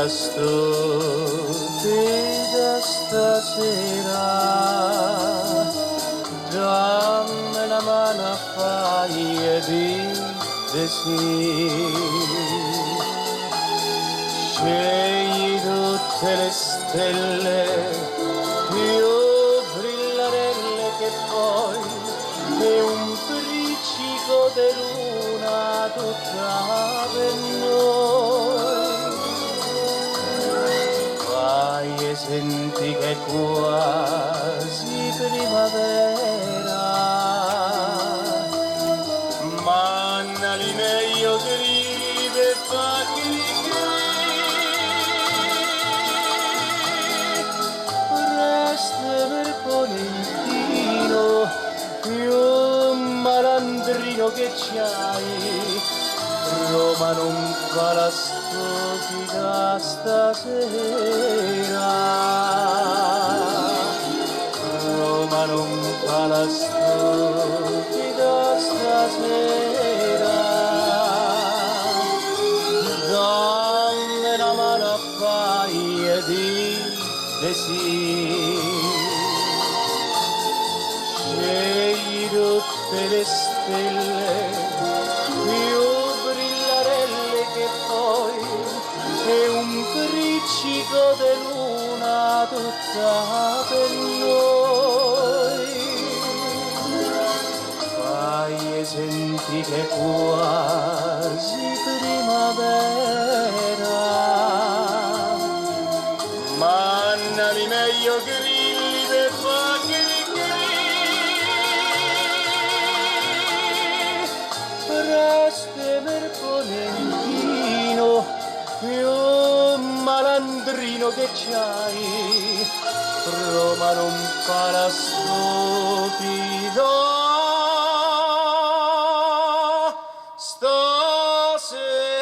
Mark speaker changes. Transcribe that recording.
Speaker 1: stupida stasera, dammi la mano a fai e dite sì. Scegli tutte le stelle più brillarelle che poi e un bricico di luna tutta per noi. Vai e senti che è quasi primavera, manna li meglio grive e fa per Valentino, più malandrino che c'hai, Roma non fa la stupida stasera, Roma non fa la stupida stasera, dammi la mano a fai e dite sì. Scegli tutte le stelle più brillarelle che poi e un bricico di luna tutta per noi. Fai e senti che è quasi primavera, mannali meglio grilli per fargli Preste mercolentino, più malandrino che c'hai, Roma non fa la stupida stasera.